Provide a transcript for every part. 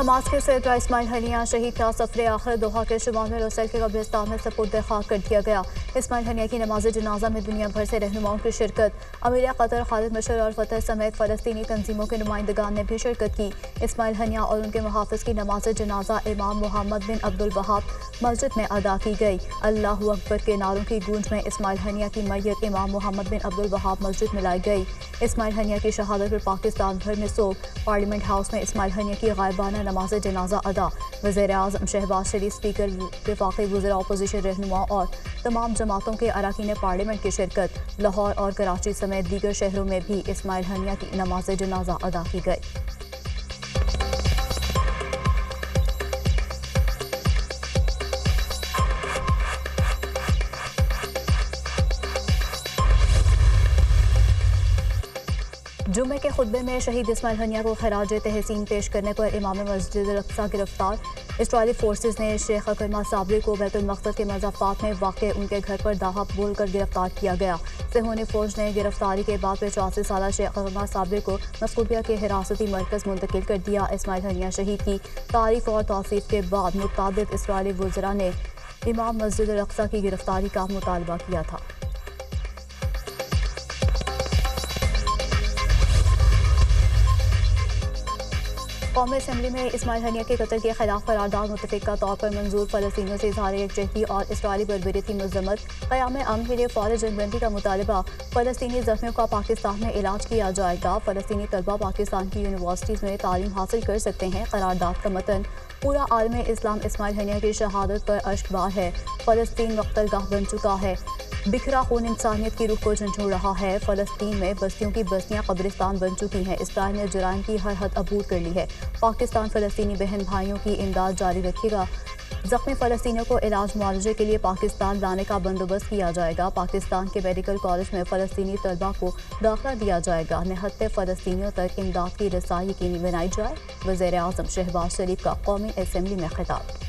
Hamas के सरबराह Ismail Haniyeh शहीद का सफर आखिर दोहा के शुमाल में रसल के कब्रिस्तान में सपुर्द खाक कर दिया गया। इस्माइल हनिया की नमाज जनाजा में दुनिया भर से रहनुमाओं की शिरकत। अमीर कतर खालिद मशर और फतह समेत फ़लस्तीनी तंजीमों के नुमाइंदगान ने भी शिरकत की। इस्माइल हनिया और उनके मुहाफ़िज़ की नमाज जनाजा इमाम मोहम्मद बिन अब्दुल वहाब मस्जिद में अदा की गई। अल्लाहु अकबर के नारों की गूंज में इस्माइल हनिया की मैयत इमाम मोहम्मद बिन अब्दुल वहाब मस्जिद में लाई गई। इस्माइल हनिया की शहादत पर पाकिस्तान भर में सोग। पार्लियामेंट हाउस में इस्माइल हनिया की गायबाना नमाज जनाजा अदा। वज़ीर-ए-आज़म शहबाज शरीफ, स्पीकर, वफाकी वज़रा, अपोजिशन रहनुमा और तमाम जमातों के अरकान पार्लियामेंट की शिरकत। लाहौर और कराची समेत दीगर शहरों में भी इस्माइल हनिया की नमाज जनाजा अदा की गई। जुम्मे के खुतबे में शहीद इस्माइल हनिया को खराज तहसीन पेश करने पर इमाम मस्जिद अल-अक़सा गिरफ्तार। इसराइली फोर्सेस ने शेख अकरमा साबरी को बैतुल मक़दस के मज़ाफ़ात में वाक़ उनके घर पर दाहा बोलकर गिरफ्तार किया गया। सेहूनी फ़ौज ने गिरफ्तारी के बाद 85 साला शेख अकरमा साबरी को मस्कूबिया के हिरासती मरकज़ मुंतकिल कर दिया। इस्माइल हनिया शहीद की तारीफ़ और तौसीफ़ के बाद मुतअद्दिद इसराइली वज़रा ने इमाम मस्जिद अल-अक़सा की गिरफ्तारी का मुतालबा किया था। कौमी असम्बली में इस्माइल हनिया के कत्ल के खिलाफ करारदाद मुतफ़िका तौर पर मंजूर। फ़लस्तीनियों से इज़हार यकजहती और इसराइली बर्बरी की मज़म्मत। क़याम अमन के लिए फ़ौरी जंगबंदी का मुतालबा। फ़लस्तीनी ज़ख्मियों का पाकिस्तान में इलाज किया जाएगा। फ़लस्तीनी तलबा पाकिस्तान की यूनिवर्सिटीज़ में तालीम हासिल कर सकते हैं। करारदाद का मतन। पूरा आलम इस्लाम इस्माइल हनिया की शहादत पर अश्कबार है। फ़लस्तीन मक़तलगाह बन चुका है। बिखरा खून इंसानियत की रूह को झंझोड़ रहा है। फ़लस्तीन में बस्तियों की बस्तियां कब्रिस्तान बन चुकी हैं। इसराइल ने जुराइम की हर हद अबूर कर ली है। पाकिस्तान फ़लस्तीनी बहन भाइयों की इमदाद जारी रखेगा। ज़ख्मी फ़लस्तीनियों को इलाज मुआवजे के लिए पाकिस्तान लाने का बंदोबस्त किया जाएगा। पाकिस्तान के मेडिकल कॉलेज में फ़लस्तीनी तलबा को दाखिला दिया जाएगा। निहत्ते फ़लस्तीनियों तक इमदाद की रसाई यकीनी बनाई जाए। वज़ीर-ए-आज़म शहबाज शरीफ का कौमी असम्बली में खिताब।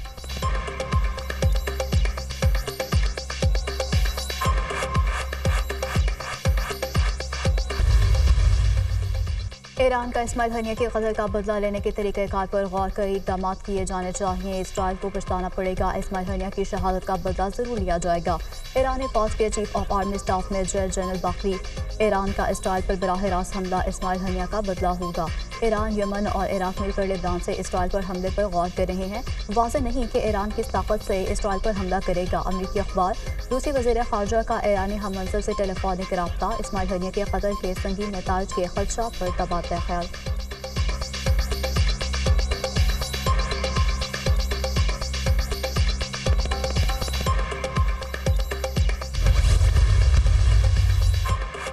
ईरान का इस्माइल हनिया के कत्ल का बदला लेने के तरीक़ेकार पर गौर कर इक़दाम किए जाने चाहिए। इसराइल को पछताना पड़ेगा। इस्माइल हनिया की शहादत का बदला ज़रूर लिया जाएगा। ईरानी फ़ौज के chief of army staff major general Bagheri, Iran का इसराइल पर बराह रास्त हमला इस्माइल हनिया का बदला होगा। ईरान, यमन और इराक मिलकर लेबनान से इसराइल पर हमले पर गौर कर रहे हैं। वाज़ेह नहीं कि ईरान किस ताकत से इसराइल पर हमला करेगा। अमरीकी अखबार। रूसी वज़ीर ख़ारजा का ईरानी हम मंसब से टेलीफोनिक रब्ता। इस्माइल हनिया के कत्ल के संगीन नताइज के खदशा पर तबादला ख्याल।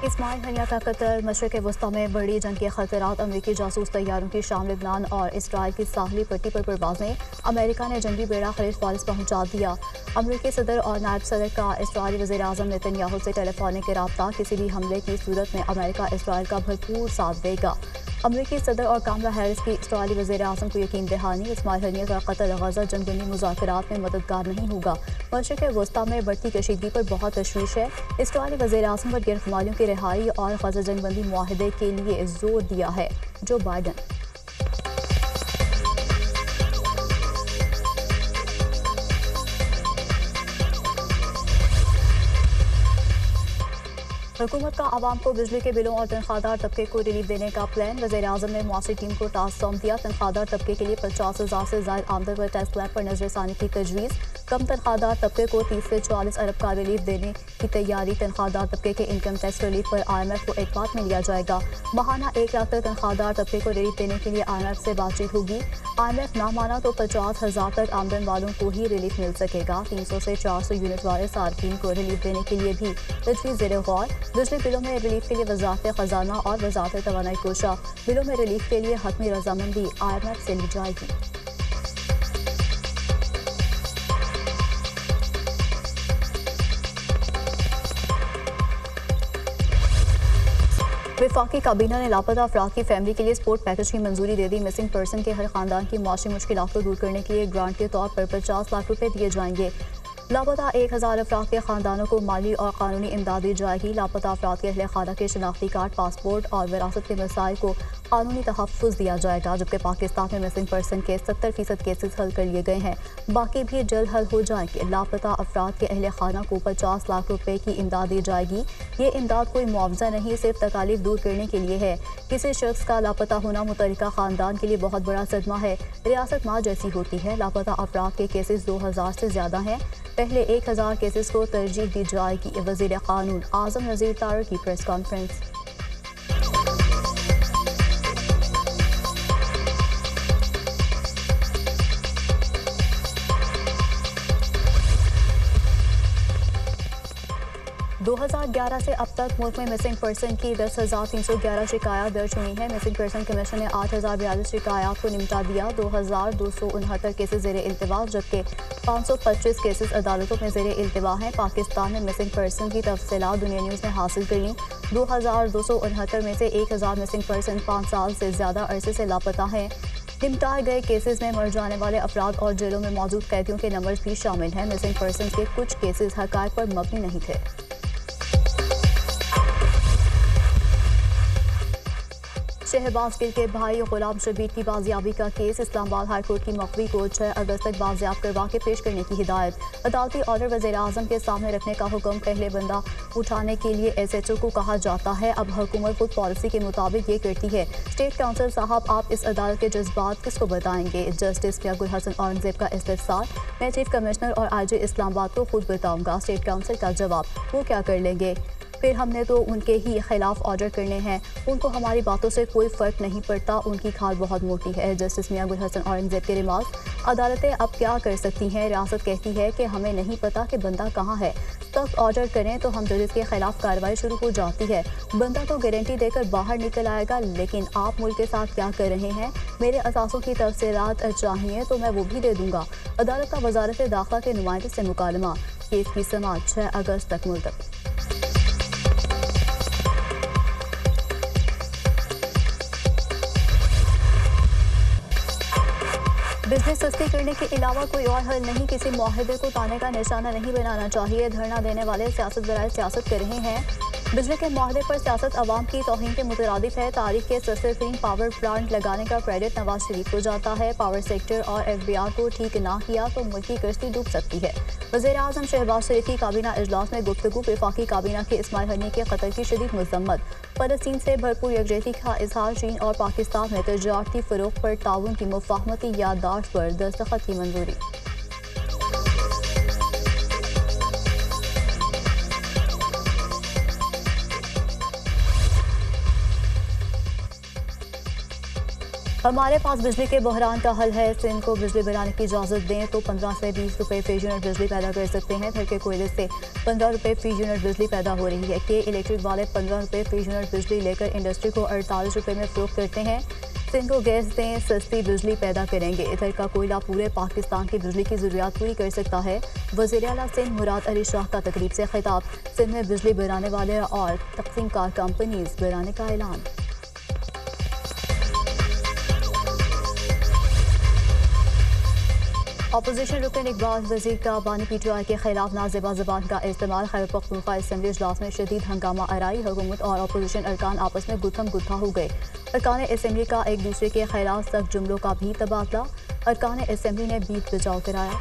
इस्माइल हनिया का कत्ल मशरिक़ वस्ता में बड़ी जंग के खतरात। अमरीकी जासूस तैयारों की शाम, लेबनान और इसराइल की साहली पट्टी पर परवाज़ें। अमेरिका ने जंगी बेड़ा खलीज फ़ारिस पहुँचा दिया। अमरीकी सदर और नायब सदर का इसराइली वज़ीर-ए-आज़म नेतन्याहू से टेलीफोनिक रब्ता। किसी भी हमले की सूरत में अमेरिका इसराइल का भरपूर साथ देगा। अमरीकी सदर और कामला हैरिस की इसराइली वज़ीर-ए-आज़म को यकीन दहानी। इस्माइल हनिया का कत्ल गज़ा जंगबंदी मुज़ाकरात में मददगार नहीं होगा। मशरिक़ वस्ता में बढ़ती कशीदगी पर बहुत तशवीश है। इसराइली वज़ीर-ए-आज़म पर गिरफ्तारियों की रिहाई और गज़ा जंगबंदी मुआहदे के लिए जोर दिया है जो बाइडन। हुकूमत का आवाम को बिजली के बिलों और तनख्वाहदार तबके को रिलीफ देने का प्लान। वज़ीर-ए-आज़म ने मुआशी टीम को टास्क सौंप दिया। तनख्वाहदार तबके के लिए 50,000 से ज़ायद आमदन पर टैक्स स्लैब पर नजरसानी की तजवीज़। कम तनख्वाहदार तबके को 30 से 44 अरब का रिलीफ देने की तैयारी। तनख्वाहदार तबके के इनकम टैक्स रिलीफ पर IMF को एक बात में लिया जाएगा। माहाना 1 लाख तक तनख्वाहदार तबके को रिलीफ देने के लिए IMF से बातचीत होगी। IMF ना माना तो 50,000 तक आमदन वालों को ही रिलीफ मिल सकेगा। 300 से 400 यूनिट वाले सार्फिन को रिलीफ देने के लिए भी तजवीज़ ज़ेर गौर। बिजली बिलों में रिलीफ के लिए वज़ारत ख़जाना और वज़ारत तवानाई कोशा। बिलों में रिलीफ के लिए हतमी रजामंदी IMF से ली जाएगी। वफाकी काबीना ने लापता अफराद की फैमिली के लिए सपोर्ट पैकेज की मंजूरी दे दी। मिसिंग पर्सन के हर खानदान की माशी मुश्किलात को दूर करने के लिए ग्रांट के तौर पर 50 लाख रुपए दिए जाएंगे। लापता 1000 अफराद के खानदानों को माली और कानूनी इमदाद दी जाएगी। लापता अफराद के अहले खाना के शनाख्ती कार्ड, पासपोर्ट और विरासत के मसाइल को कानूनी तहफ़्फ़ुज़ दिया जाएगा। जबकि पाकिस्तान में मिसिंग पर्सन के 70% केसेस हल कर लिए गए हैं, बाकी भी जल्द हल हो जाएंगे। लापता अफराद के अहले खाना को 50 लाख रुपए की इमदाद दी जाएगी। ये इमदाद कोई मुआवजा नहीं, सिर्फ तकालीफ दूर करने के लिए है। किसी शख्स का लापता होना मुतल्लिका खानदान के लिए बहुत बड़ा सदमा है। रियासत माँ जैसी होती है। लापता अफराद के केसेस 2000 से ज़्यादा हैं। पहले 1000 केसेस को तरजीह दी जाएगी। वज़ीर क़ानून आज़म नज़ीर तारड़ की प्रेस कॉन्फ्रेंस। 2011 से अब तक मुल्क में मिसिंग पर्सन की 10,311 शिकायत दर्ज हुई हैं। मिसिंग पर्सन कमीशन ने 8,042 शिकायत को निपटा दिया। 2,269 केसेस ज़ेरे इल्तिवा, जबकि 525 केसेस अदालतों में ज़ेरे इल्तिवा हैं। पाकिस्तान में मिसिंग पर्सन की तफसीलात दुनिया न्यूज़ ने हासिल कर ली। 2,269 में से 1,000 मिसिंग पर्सन 5 साल से ज़्यादा अरसे से लापता हैं। निपटाए गए केसेस में मर जाने वाले अफराद और जेलों में मौजूद कैदियों के नंबर भी शामिल हैं। मिसिंग पर्सन के कुछ केसेस हक़ाइक़ पर मबनी नहीं थे। शहबाज गिल के भाई गुलाम शबीर की बाजियाबी का केस। इस्लामाबाद हाई कोर्ट की मकवी को 6 अगस्त तक बाजियाब करवा के पेश करने की हिदायत। अदालती ऑर्डर वज़ीर आज़म के सामने रखने का हुक्म। पहले बंदा उठाने के लिए SHO को कहा जाता है। अब हुकूमत खुद पॉलिसी के मुताबिक ये करती है। स्टेट काउंसिल साहब, आप इस अदालत के जज्बात किसको बताएंगे? जस्टिस मियां गुल हसन औरंगजेब का इस्तिफसार। मैं चीफ कमिश्नर और IG इस्लामाबाद को खुद बताऊंगा। स्टेट काउंसिल का जवाब, वो क्या कर लेंगे? फिर हमने तो उनके ही खिलाफ ऑर्डर करने हैं। उनको हमारी बातों से कोई फ़र्क नहीं पड़ता, उनकी खाल बहुत मोटी है। जस्टिस मियां गुल हसन औरंगजेब के रिमार्क्स। अदालतें अब क्या कर सकती हैं? रियासत कहती है कि हमें नहीं पता कि बंदा कहाँ है। सख्त ऑर्डर करें तो हम जजेस के खिलाफ कार्रवाई शुरू हो जाती है। बंदा तो गारंटी देकर बाहर निकल आएगा, लेकिन आप मुल्क के साथ क्या कर रहे हैं? मेरे असासों की तफसीलात चाहिए तो मैं वो भी दे दूँगा। अदालत का वजारत दाखिला के नुमाइंदे से मुकालमा। केस की समाअत 6 अगस्त तक मुलतवी। बिजली सस्ती करने के अलावा कोई और हल नहीं। किसी मुआहदे को ताने का निशाना नहीं बनाना चाहिए। धरना देने वाले सियासत बराए सियासत कर रहे हैं। बिजली के मुआहदे पर सियासत अवाम की तौहीन के मुतरादिफ है। तारीख के सस्ते तरीन पावर प्लांट लगाने का क्रेडिट नवाज शरीफ को जाता है। पावर सेक्टर और FBR को ठीक ना किया तो मुल्क की कश्ती डूब सकती है। वज़ीर आज़म शहबाज शरीफ की काबीना इजलास में गुफ्तगू। वफाकी काबीना के इस्माइल हनिया के कत्ल की शदीद मज़म्मत। फ़लस्तीन से भरपूर यकजहती का इजहार। चीन और पाकिस्तान में तजारती फ़रोग़ पर ताउन की मुफ़ाहमती याददाश्त पर दस्तखत की मंजूरी। हमारे पास बिजली के बहरान का हल है। सिंध को बिजली बनाने की इजाज़त दें तो 15 से 20 रुपये फ़ी यूनिट बिजली पैदा कर सकते हैं। फिर के कोयले से 15 रुपये फ़ी यूनिट बिजली पैदा हो रही है। के इलेक्ट्रिक वाले 15 रुपये फ़ी यूनिट बिजली लेकर इंडस्ट्री को 48 रुपये में फ़रोख्त करते हैं। सिंध को गैस दें, सस्ती बिजली पैदा करेंगे। इधर का कोयला पूरे पाकिस्तान की बिजली की ज़रूरियात पूरी कर सकता है। वज़ीर आला सिंध मुराद अली शाह का तकरीब से खिताब। सिंध में बिजली बनाने वाले और तक़सीम कार कंपनीज बनाने का ऐलान। अपोजिशन रुकन इकबाल वज़ीर का बानी PTI के खिलाफ नाज़ेबा ज़बान का इस्तेमाल। खैबर पख्तूनख्वा असम्बली इजलास में शदीद हंगामा आराई। हुकूमत और अपोजिशन अरकान आपस में गुत्थम गुत्था हो गए। अरकान असम्बली का एक दूसरे के खिलाफ सख्त जुमलों का भी तबादला। अरकान असम्बली ने बीट बचाव कराया।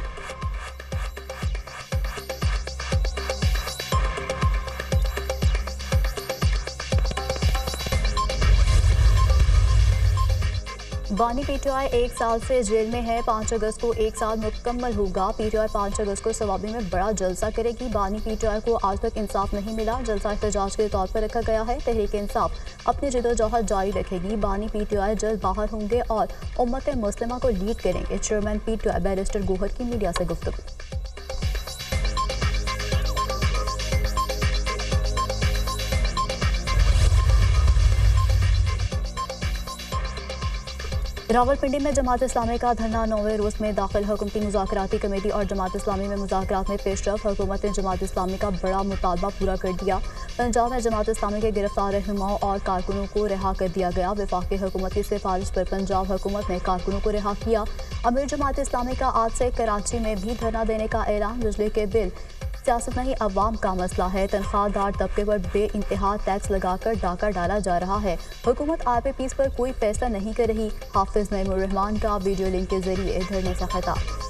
बानी PTI 1 साल से जेल में है। 5 अगस्त को 1 साल मुकम्मल होगा। PTI 5 अगस्त को सवाबी में बड़ा जलसा करेगी। बानी PTI को आज तक इंसाफ नहीं मिला। जलसा एहतजाज के तौर पर रखा गया है। तहरीक इंसाफ अपनी जदोजहद जारी रखेगी। बानी PTI जल्द बाहर होंगे और उम्मत मुस्लिमा को लीड करेंगे। चेयरमैन PTI बैरिस्टर गोहर की मीडिया से गुफ्तगू। रावलपिंडी में जमात इस्लामी का धरना 9वें रोज़ में दाखिल। हुकूमती मुज़ाकराती कमेटी और जमात इस्लामी में मुज़ाकरात में पेशरफ। हुकूमत ने जमात इस्लामी का बड़ा मुतालबा पूरा कर दिया। पंजाब में जमात इस्लामी के गिरफ्तार रहनुमाओं और कारकुनों को रिहा कर दिया गया। वफाकी हुकूमत की सिफारिश पर पंजाब हुकूमत ने कारकुनों को रिहा किया। अमीर जमात इस्लामी का आज से कराची में भी धरना देने का ऐलान। बिजली के बिल सियासत नहीं अवाम का मसला है। तनख्वाहदार तबके पर बे इंतहा टैक्स लगाकर डाका डाला जा रहा है। हुकूमत RPPs पर कोई फैसला नहीं कर रही। हाफिज नईमुर रहमान का वीडियो लिंक के जरिए धरने से खिताब।